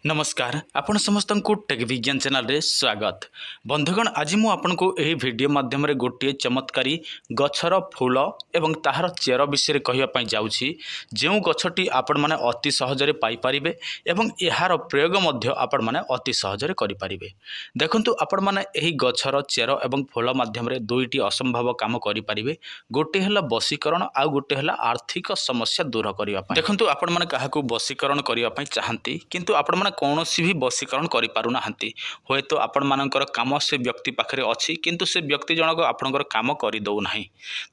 नमस्कार आपण समस्त को टेक विज्ञान चैनल रे स्वागत। बंधुगण आज मु आपन को एही वीडियो माध्यम रे गोटे चमत्कारी गछर फूल एवं ताहार चेर विषय कहया पई जाउछि जेउ गछटी आपण माने अति सहज रे पाई परिबे एवं एहार प्रयोग मध्य आपण माने अति सहज रे करि परिबे। देखंतु आपण माने एही गछर चेर एवं फूल माध्यम रे दुईटी असंभव काम करि परिबे। गोटे हला वशीकरण आ गोटे हला आर्थिक समस्या दूर करिया पई। देखंतु आपण माने काहाकू वशीकरण करिया पई चाहंती किंतु आपण माने कौन भी वशीकरण करि पारु नाहंती। होय तो आपण मानकर काम से व्यक्ति पाखरे अछि किंतु से व्यक्ति जनक आपनकर काम करि दउ नाही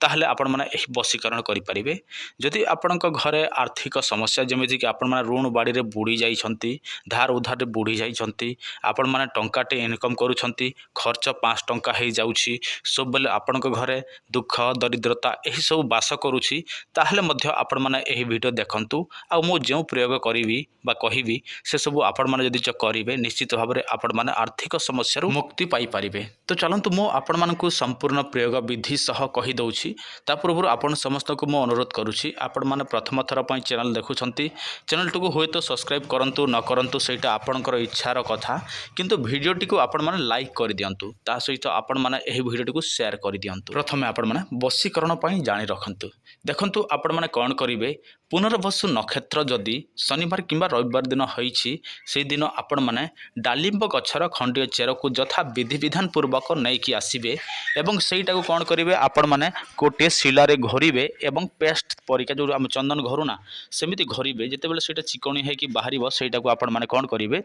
ताहले आपण माने एही वशीकरण करि परिबे। जदि आपनक घरे आर्थिक समस्या जेमिति कि आपण माने ऋण बाड़ी रे बुड़ी जाई छंती, धार उधार रे बुड़ी जाई छंती, आपण माने टंकाटे इनकम करू छंती, खर्च 5 टंका हे जाउछि, सब बेले आपनक घरे दुख दरिद्रता एही सब बास करूछि ताहले मध्य आपण माने एही वीडियो देखंतु आ मो जेउ प्रयोग करिवि बा कहिवि से सब आपण माने जदि करिवे निश्चित भाव में आपण माने आर्थिक समस्या मुक्ति पाई परिबे। तो चलंतु मो आपण मानकु संपूर्ण प्रयोग विधि सह कहि दउछि। ता पूर्व आपण समस्त को मो अनुरोध करूछि आपण माने प्रथम थर पई चैनल देखुछंती चैनल टू को होय तो सब्सक्राइब करंतु न करंतु सेटा आपणकर इच्छार कथा किंतु वीडियोटी को आपण माने लाइक कर दियंतु ता सहित आपण माने एही वीडियोटी को शेयर कर दियंतु। प्रथमे आपण माने वशीकरण पई जानि रखंतु। देखंतु आपण माने कोन करिवे पुनर्वसु नक्षत्र जदि शनिवार किंबा रविवार दिन होईछि से दिन आपण माने डालिंब गछर खंडीय चेर को यथा विधि विधान पूर्वक नहीं कि आसीबे एवं सेटा को कोन करिवे आपण माने गोटे शिला रे घोरिबे एवं पेस्ट परिका जो हम चंदन घरुना सेमिति घोरिबे जेते बेले सेटा चिकणी है कि बाहरिबो सेटा को आपण माने कोन करिवे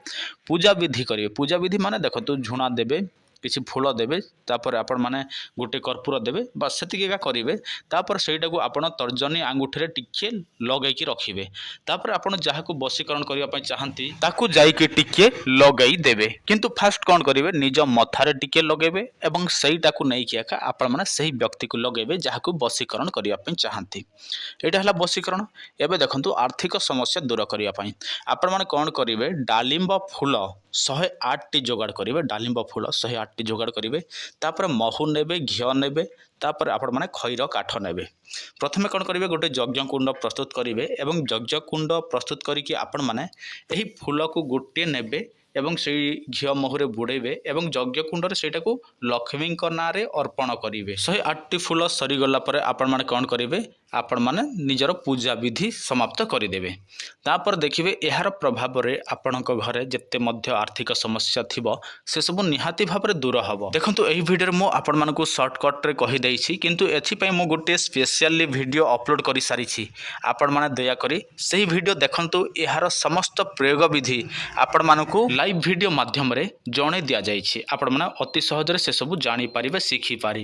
पूजा विधि करिवे। पूजा विधि माने देखतो झुणा देबे किसी फूल देबे तापर आपण माने गोटे कर्पूर देबे बस सेतिके का करिवे तापर सेटा को आपण तर्जनी आंगुठी रे टिके लगै कि रखिबे तापर आपण जहा को वशीकरण करिया पई चाहंती ताकू जाई कि टिके लगै देबे किंतु फास्ट कोन करिवे निज मथारे टिके लगेबे एवं सेटा को नै कि एका आपण माने सही व्यक्ति को लगेबे जहा को वशीकरण करिया पई चाहंती। एटा हला वशीकरण। एबे देखंतु आर्थिक समस्या दूर करिया पई आपण माने कोन करिवे डालिंब फूल 108 टी जोगाड़ करिवे। डालिंब फूल 108 टी जोगाड़ करिवे तापर महू नेबे घिओ नेबे तापर आपण माने खैर काठ नेबे। प्रथमे कोन करिवे गोटे यज्ञ कुंड प्रस्तुत करिवे एवं यज्ञ कुंड प्रस्तुत करिकि आपण माने एही फूल को गोटे नेबे एवं से घिओ महुरे बुड़ेबे एवं यज्ञ कुंड रे सेटा को लक्ष्मी ना रे अर्पण करिवे। 108 टी फूल सरी गला परे आपण माने कोन करिवे आपण माने निजर पूजा विधि समाप्त करिदेबे। तापर देखिबे एहार प्रभाव रे आपणक घरे जत्ते मध्य आर्थिक समस्या थिबो से सब निहाती भाव रे दूर हबो। देखंतु एही वीडियो रे मो आपण मानकु शॉर्टकट रे कहि दैछि किंतु एथि पई मो गोटे स्पेशली वीडियो अपलोड करि सारिछि। आपण माने दया करी सही वीडियो देखंतु एहार समस्त प्रयोग विधि आपण मानकु लाइव वीडियो माध्यम रे जणे दिया जाइछि। आपण माने अति सहज रे से सब जानि परिबे शिखि पारि।